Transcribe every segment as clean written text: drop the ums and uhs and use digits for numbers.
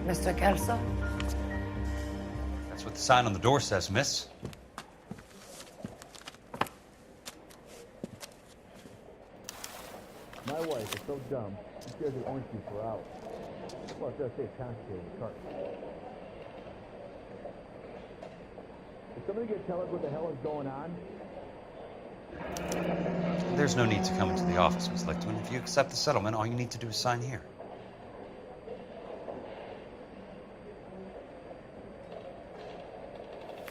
Mr. Kelso? That's what the sign on the door says, miss. My wife is so dumb, she stares at orange juice for hours. Well, it does say concentrated in the carton. Is somebody gonna tell us what the hell is going on? There's no need to come into the office, Miss Lichtman. If you accept the settlement, all you need to do is sign here.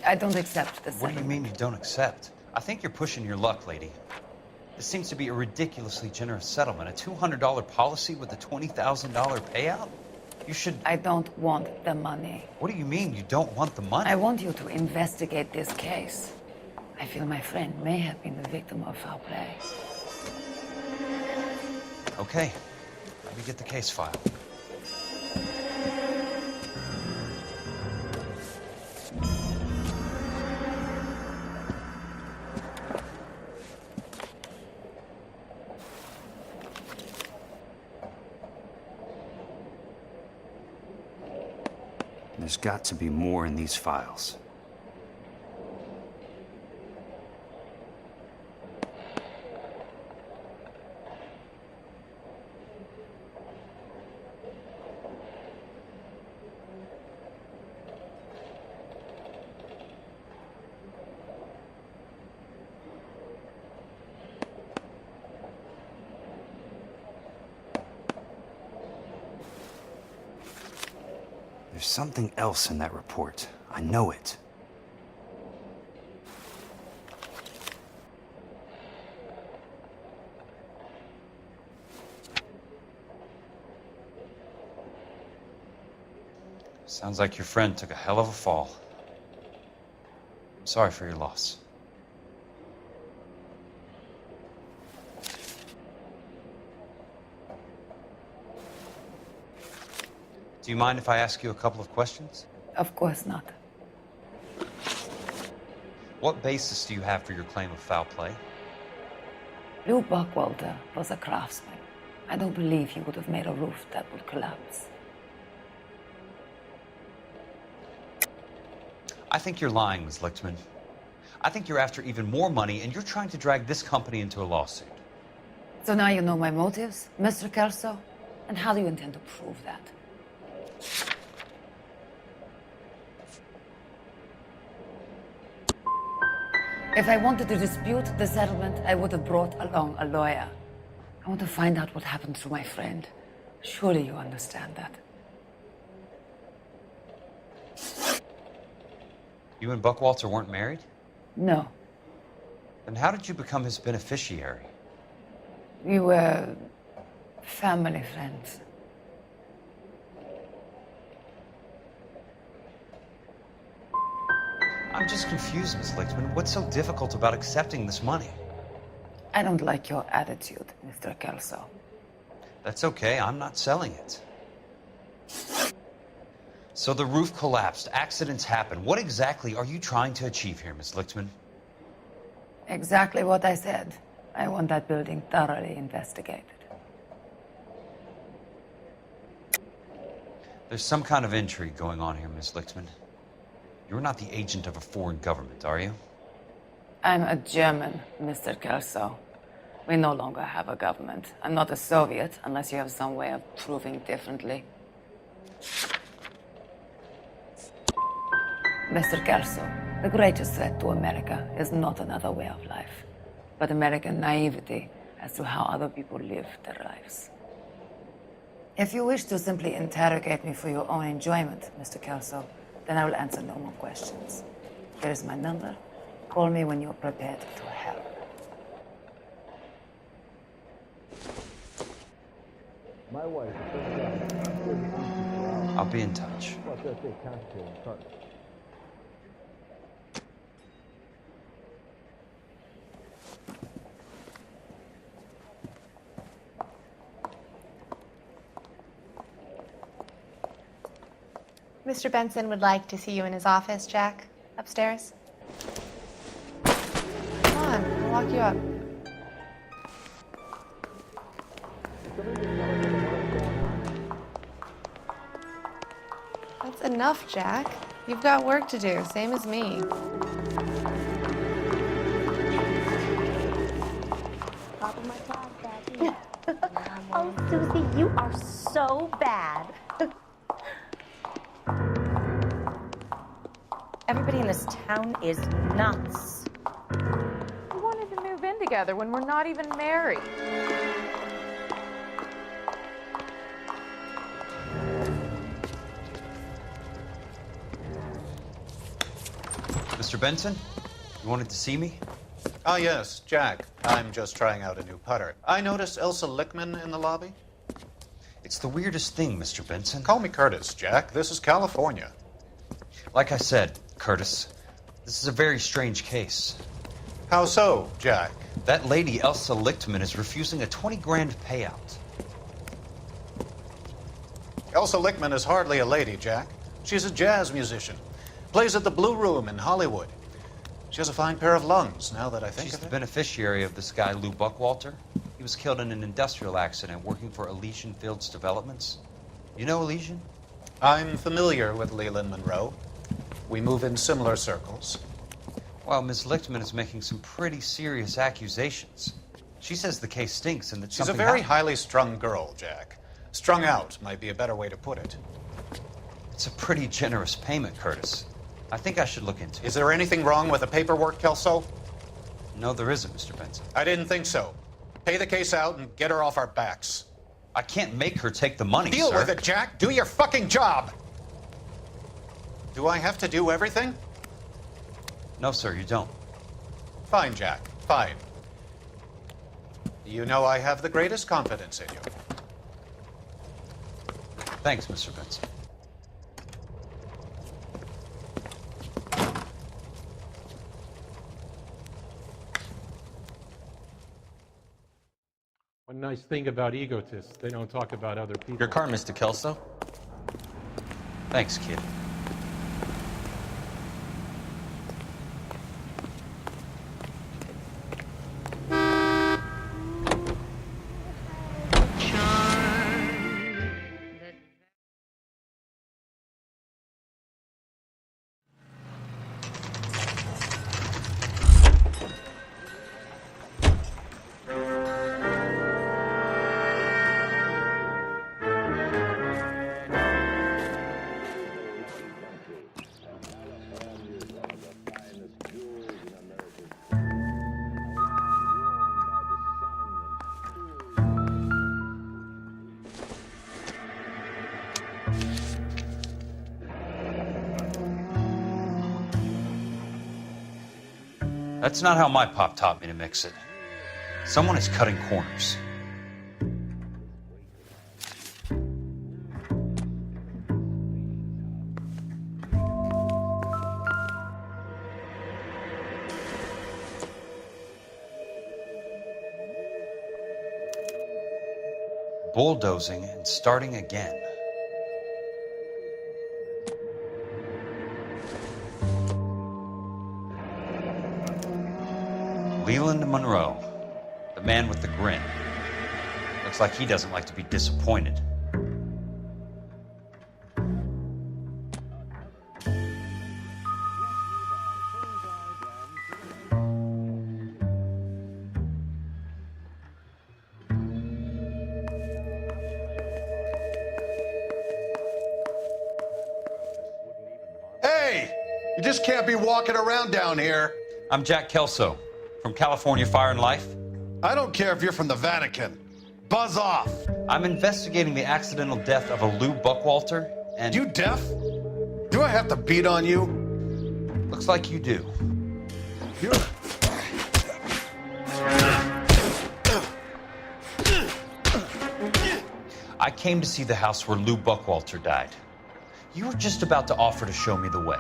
I don't accept the What settlement. do you mean you don't accept? I think you're pushing your luck, lady. This seems to be a ridiculously generous settlement. A $200 policy with a $20,000 payout? You should... I don't want the money. What do you mean you don't want the money? I want you to investigate this case. I feel my friend may have been the victim of foul play. Okay. Let me get the case file. There's got to be more in these files. There's something else in that report. I know it. Sounds like your friend took a hell of a fall. I'm sorry for your loss. Do you mind if I ask you a couple of questions? Of course not. What basis do you have for your claim of foul play? Lou Buckwalter was a craftsman. I don't believe he would have made a roof that would collapse. I think you're lying, Ms. Lichtman. I think you're after even more money, and you're trying to drag this company into a lawsuit. So now you know my motives, Mr. Kelso? And how do you intend to prove that? If I wanted to dispute the settlement, I would have brought along a lawyer. I want to find out what happened to my friend. Surely you understand that. You and Buckwalter weren't married? No. Then how did you become his beneficiary? We were family friends. I'm just confused, Ms. Lichtman. What's so difficult about accepting this money? I don't like your attitude, Mr. Kelso. That's okay. I'm not selling it. So the roof collapsed. Accidents happen. What exactly are you trying to achieve here, Ms. Lichtman? Exactly what I said. I want that building thoroughly investigated. There's some kind of intrigue going on here, Ms. Lichtman. You're not the agent of a foreign government, are you? I'm a German, Mr. Kelso. We no longer have a government. I'm not a Soviet, unless you have some way of proving differently. Mr. Kelso, the greatest threat to America is not another way of life, but American naivety as to how other people live their lives. If you wish to simply interrogate me for your own enjoyment, Mr. Kelso, then I will answer no more questions. Here is my number. Call me when you're prepared to help. My wife is so dumb, she stares at orange juice for hours. I'll be in touch. Well, it does say concentrated in the carton. Mr. Benson would like to see you in his office, Jack. Upstairs. Come on, I'll walk you up. enough, Jack. You've got work to do, same as me. Top of my class, Daddy. Oh, Susie, you are so bad. Everybody in this town is nuts. We wanted to move in together when we're not even married. Mr. Benson, you wanted to see me? Ah, yes, Jack. I'm just trying out a new putter. I noticed Elsa Lickman in the lobby. It's the weirdest thing, Mr. Benson. Call me Curtis, Jack. This is California. Like I said, Curtis, this is a very strange case. How so, Jack? That lady, Elsa Lichtman, is refusing a 20 grand payout. Elsa Lickman is hardly a lady, Jack. She's a jazz musician. Plays at the Blue Room in Hollywood. She has a fine pair of lungs, now that I think She's of the it. beneficiary of this guy, Lou Buckwalter. He was killed in an industrial accident working for Elysian Fields Developments. You know Elysian? I'm familiar with Leland Monroe. We move in similar circles. Well, Ms. Lichtman is making some pretty serious accusations. She says the case stinks and that She's a something very happened. highly strung girl, Jack. Strung out might be a better way to put it. It's a pretty generous payment, Curtis. I think I should look into it. Is there anything wrong with the paperwork, Kelso? No, there isn't, Mr. Benson. I didn't think so. Pay the case out and get her off our backs. I can't make her take the money, Deal sir. with it, Jack. Do your fucking job. Do I have to do everything? No, sir, you don't. Fine, Jack. Fine. You know I have the greatest confidence in you. Thanks, Mr. Benson. One nice thing about egotists, they don't talk about other people. Your car, Mr. Kelso. Thanks, kid. That's not how my pop taught me to mix it. Someone is cutting corners. Bulldozing and starting again. Leland Monroe, the man with the grin. Looks like he doesn't like to be disappointed. Hey! You just can't be walking around down here. I'm Jack Kelso from California Fire and Life. I don't care if you're from the Vatican. Buzz off. I'm investigating the accidental death of a Lou Buckwalter, and You deaf? Do I have to beat on you? looks like you do. I came to see the house where Lou Buckwalter died. You were just about to offer to show me the way.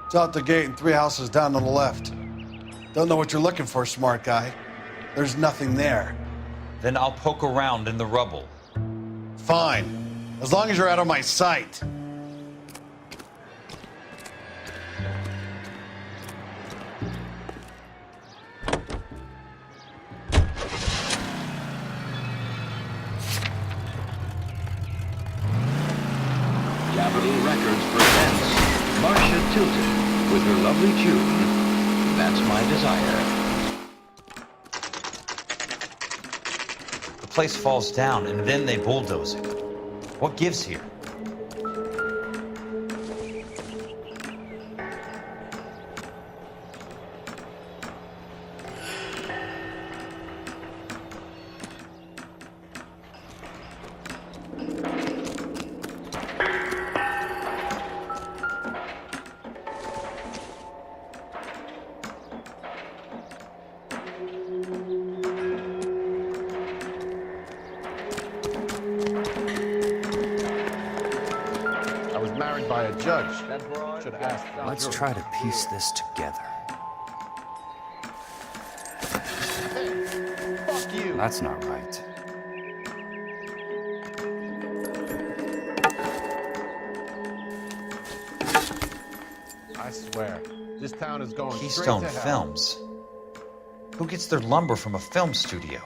It's out the gate and 3 houses down on the left. Don't know what you're looking for, smart guy. There's nothing there. Then I'll poke around in the rubble. Fine. As long as you're out of my sight. Capitol Records presents lovely tune, That's My Desire. The place falls down, and then they bulldoze it. What gives here? By a judge. Should have asked. Let's try to piece this together. Hey, fuck you. That's not right. I swear, this town is going Keystone straight to hell. Films. Who gets their lumber from a film studio?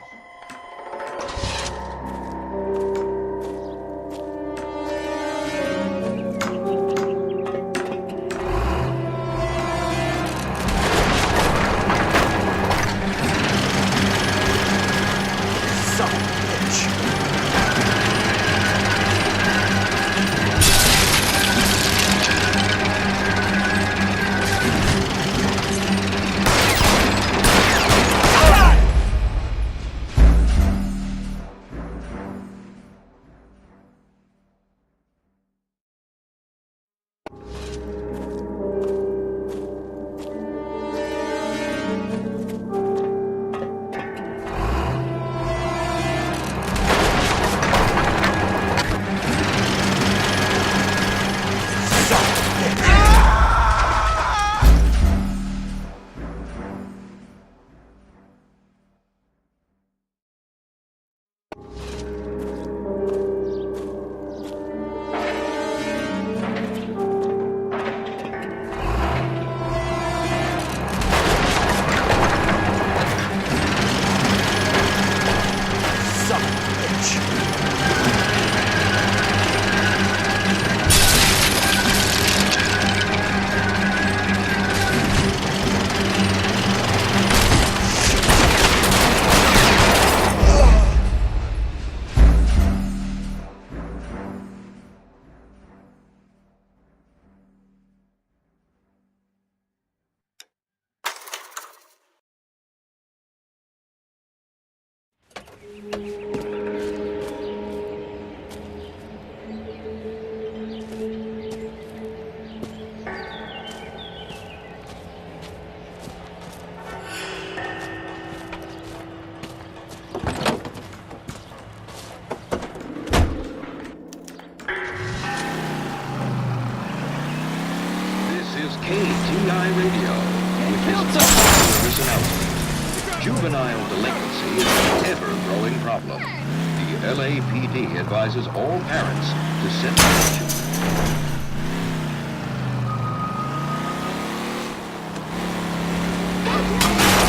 Juvenile delinquency is an ever-growing problem. The LAPD advises all parents to send their children.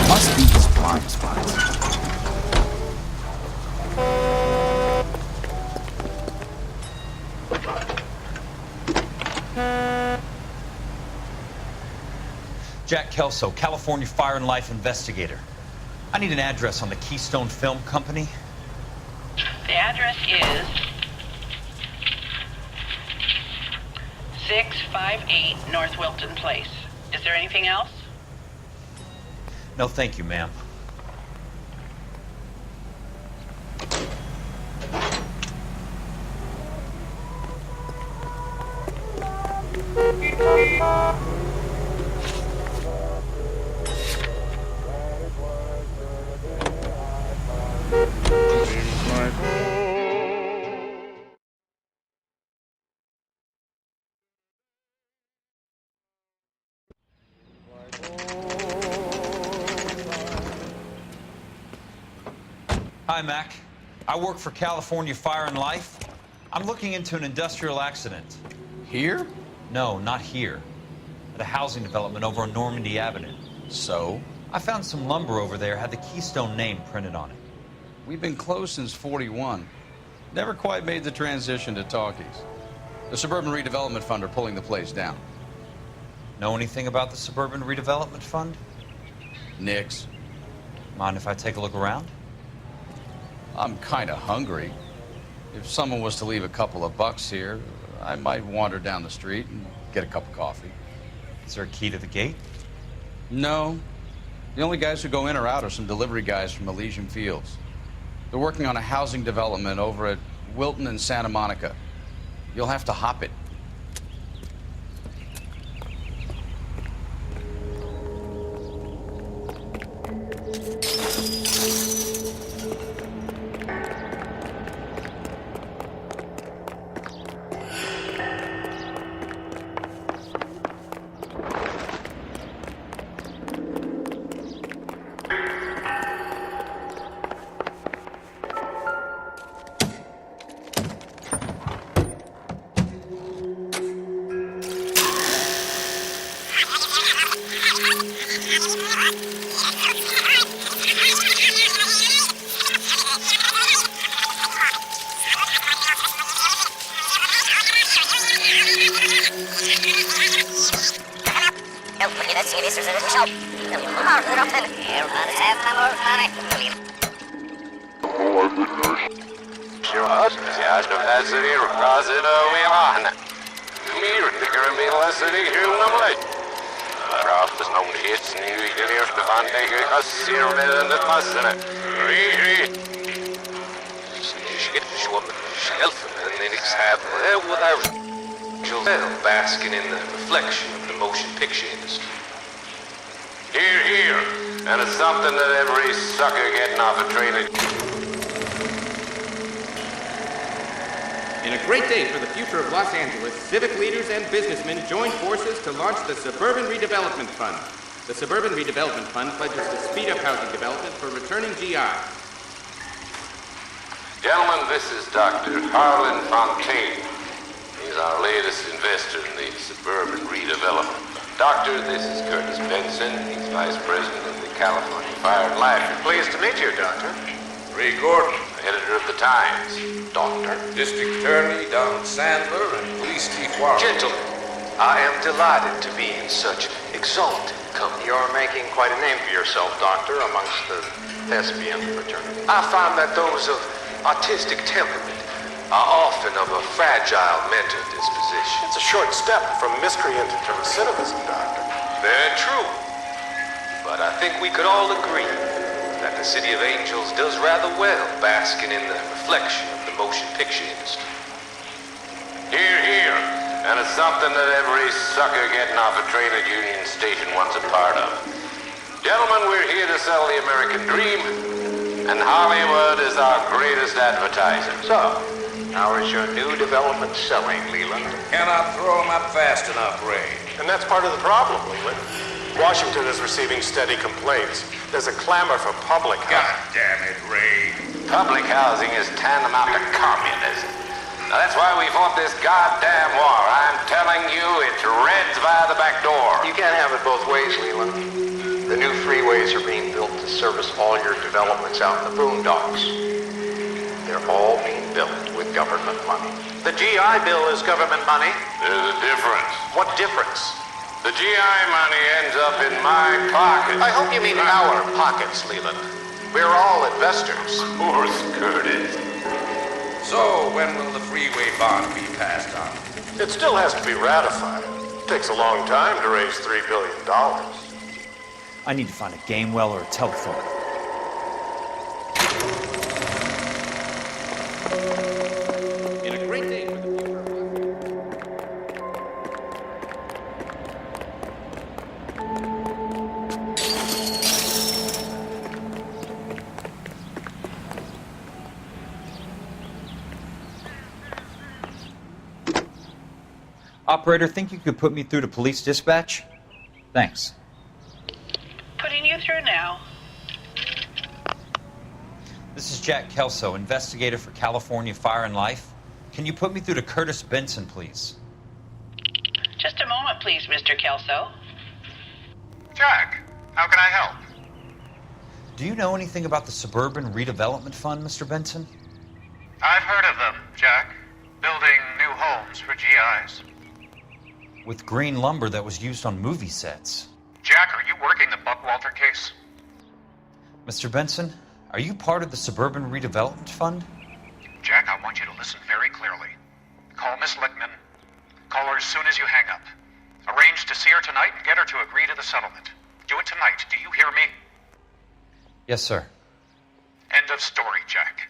Must be his blind spots. Jack Kelso, California Fire and Life investigator. I need an address on the Keystone Film Company. The address is 658 North Wilton Place. Is there anything else? No, thank you, ma'am. Hi, Mac. I work for California Fire and Life. I'm looking into an industrial accident. Here? No, not here. At a housing development over on Normandy Avenue. So? I found some lumber over there, had the Keystone name printed on it. We've been closed since '41. Never quite made the transition to talkies. The Suburban Redevelopment Fund are pulling the place down. Know anything about the Suburban Redevelopment Fund? Nix. Mind if I take a look around? I'm kind of hungry. If someone was to leave a couple of bucks here, I might wander down the street and get a cup of coffee. Is there a key to the gate? No. The only guys who go in or out are some delivery guys from Elysian Fields. They're working on a housing development over at Wilton and Santa Monica. You'll have to hop it. Basking in the reflection of the motion picture industry. Here, here, and it's something that every sucker getting off a train. In a great day for the future of Los Angeles, civic leaders and businessmen joined forces to launch the Suburban Redevelopment Fund. The Suburban Redevelopment Fund pledges to speed up housing development for returning GI. Gentlemen, this is Dr. Harlan Fontaine. He's our latest investor in the Suburban Redevelopment Fund. Doctor, this is Curtis Benson. He's Vice President of the California Fire and Life. Pleased to meet you, Doctor. Ray Gordon, editor of the Times. Doctor. District Attorney Don Sandler and Police Chief Warren. Gentlemen, I am delighted to be in such exalted company. You're making quite a name for yourself, Doctor, amongst the thespian fraternity. I find that those of artistic temperament are often of a fragile mental disposition. It's a short step from miscreant to recidivism, Doctor. Very true. But I think we could all agree that the City of Angels does rather well basking in the reflection of the motion picture industry. Here, here, and it's something that every sucker getting off a train at Union Station wants a part of. Gentlemen, we're here to sell the American dream, and Hollywood is our greatest advertiser. So, how is your new development selling, Leland? Cannot throw them up fast enough, Ray. And that's part of the problem, Leland. Washington is receiving steady complaints. There's a clamor for public housing. God damn it, Ray. Public housing is tantamount to communism. Now, that's why we fought this goddamn war. I'm telling you, it's Reds via the back door. You can't have it both ways, Leland. The new freeways are being built to service all your developments out in the boondocks. They're all being built with government money. The GI Bill is government money? There's a difference. What difference? The GI money ends up in my pocket. I hope you mean our pockets, Leland. We're all investors. Of course, Curtis. So, when will the freeway bond be passed on? It still has to be ratified. It takes a long time to raise $3 billion. I need to find a game well or a telephone. In a great day for the future of Operator, think you could put me through to police dispatch? Thanks. Putting you through now. This is Jack Kelso, investigator for California Fire and Life. Can you put me through to Curtis Benson, please? Just a moment, please, Mr. Kelso. Jack, how can I help? Do you know anything about the Suburban Redevelopment Fund, Mr. Benson? I've heard of them, Jack. Building new homes for GIs. with green lumber that was used on movie sets. Jack, are you working the Buckwalter case? Mr. Benson, are you part of the Suburban Redevelopment Fund? Jack, I want you to listen very clearly. Call Miss Lickman. Call her as soon as you hang up. Arrange to see her tonight and get her to agree to the settlement. Do it tonight. Do you hear me? Yes, sir. End of story, Jack.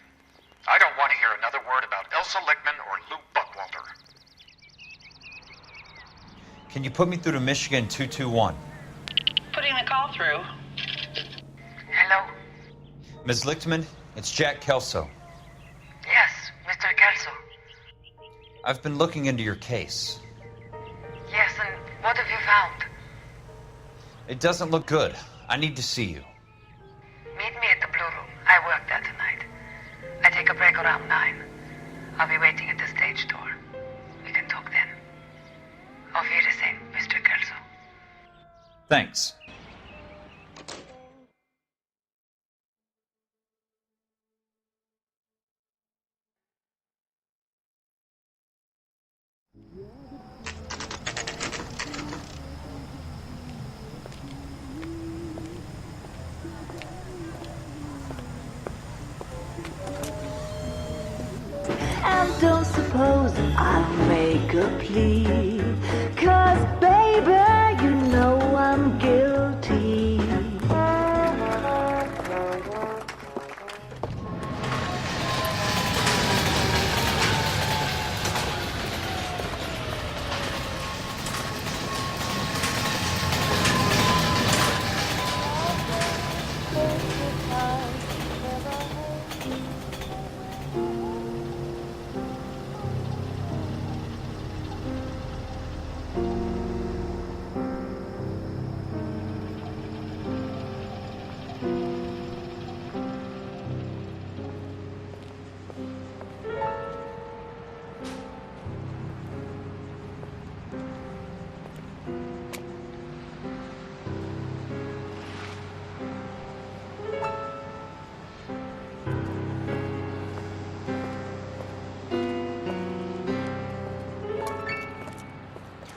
I don't want to hear another word about Elsa Lickman or Lou Buckwalter. Can you put me through to Michigan 221? Putting the call through. Hello? Ms. Lichtman, it's Jack Kelso. Yes, Mr. Kelso. I've been looking into your case. Yes, and what have you found? It doesn't look good. I need to see you. Meet me at the Blue Room. I work there tonight. I take a break around 9. I'll be waiting at the stage door. We can talk then. Auf Wiedersehen, Mr. Kelso. Thanks. And don't suppose I'll make a plea, 'cause baby, you know I'm guilty.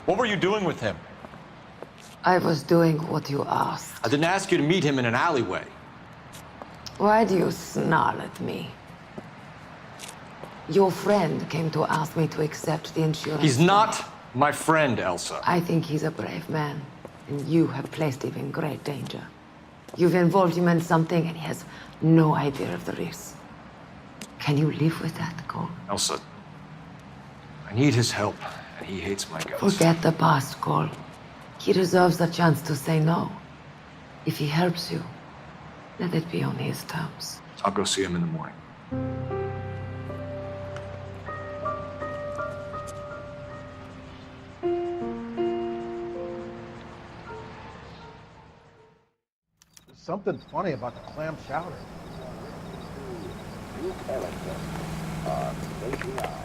What were you doing with him? I was doing what you asked. I didn't ask you to meet him in an alleyway. Why do you snarl at me? Your friend came to ask me to accept the insurance. He's not my friend, Elsa. I think he's a brave man, and you have placed him in great danger. You've involved him in something, and he has no idea of the risk. Can you live with that, Cole? Elsa, I need his help, and he hates my guts. Forget the past, Cole. He deserves a chance to say no. If he helps you, let it be on his terms. I'll go see him in the morning. There's something funny about the clam chowder. New character on KPI.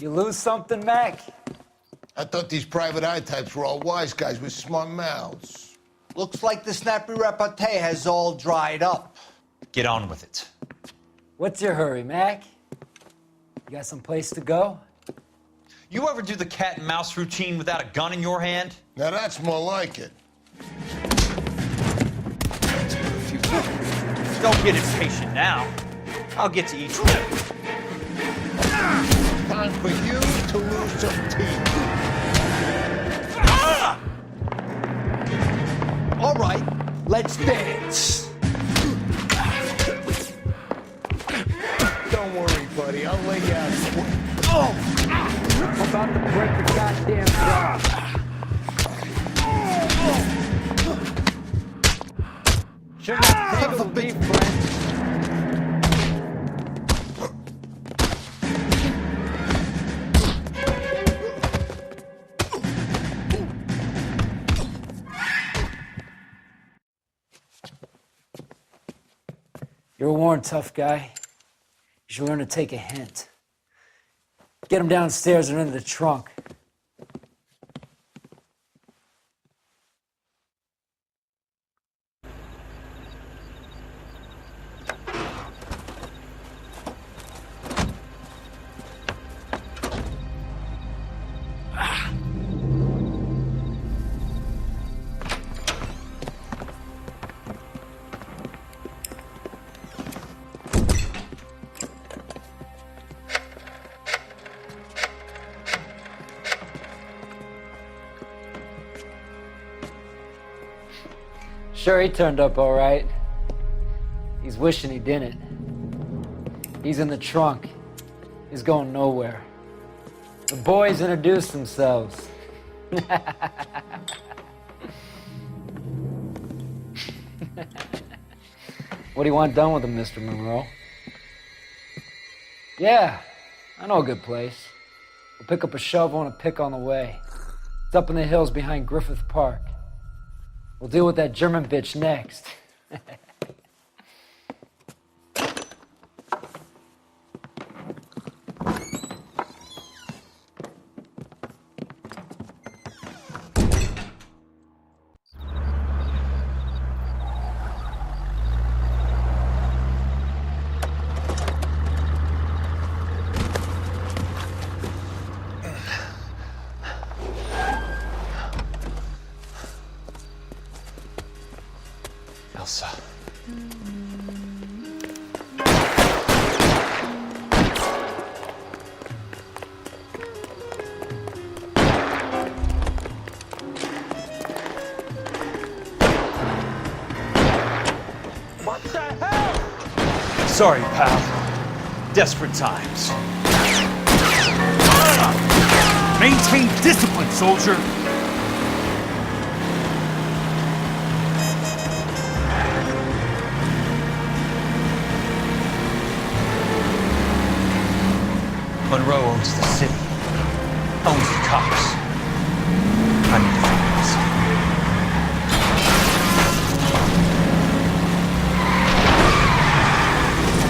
You lose something, Mac? I thought these private eye types were all wise guys with smart mouths. Looks like the snappy repartee has all dried up. Get on with it. What's your hurry, Mac? You got some place to go? You ever do the cat and mouse routine without a gun in your hand? Now that's more like it. Don't get impatient now. I'll get to each one. Time for you to lose some teeth. All right, let's dance. Don't worry, buddy. I'll lay you out. I'm about to break the goddamn jaw. Shouldn't have tangled me, friend. You're a worn, tough guy. You should learn to take a hint. Get him downstairs and into the trunk. Sure, he turned up all right. He's wishing he didn't. He's in the trunk. He's going nowhere. The boys introduced themselves. What do you want done with him, Mr. Monroe? Yeah, I know a good place. We'll pick up a shovel and a pick on the way. It's up in the hills behind Griffith Park. We'll deal with that German bitch next. Elsa. What the hell? Sorry, pal. Desperate times. Maintain discipline, soldier. Monroe owns the city, owns the cops. I need to find this.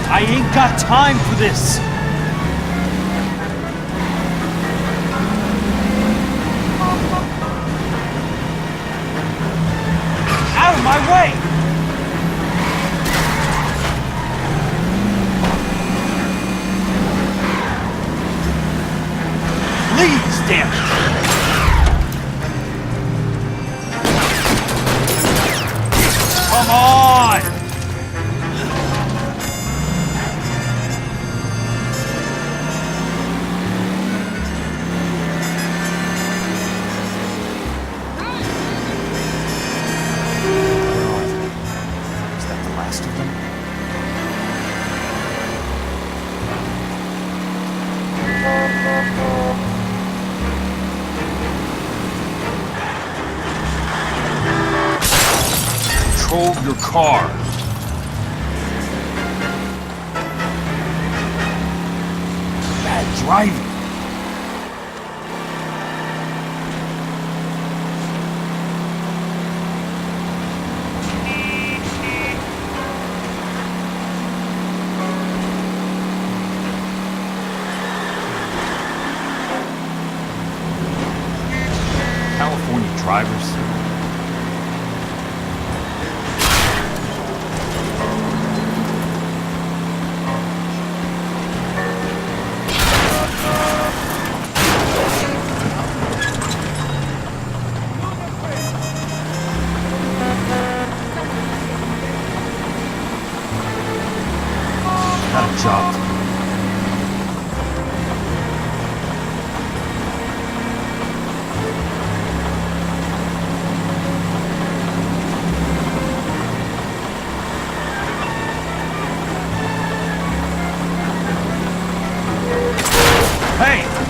I ain't got time for this. Out of my way! Please, damn it! Come on! Is that the last of them? Control your car. Bad driving. driver's seat. Got a job to do. Hey!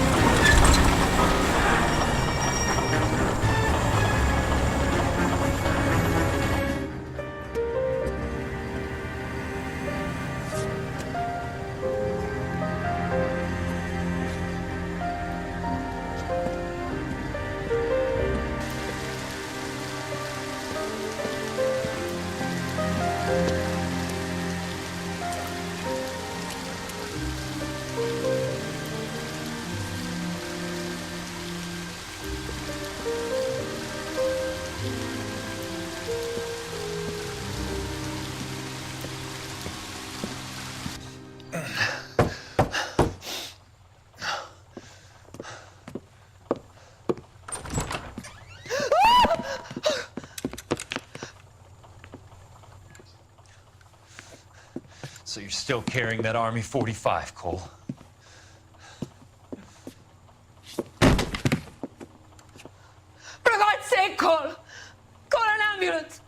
So you're still carrying that Army 45, Cole? For God's sake, Cole! Call an ambulance!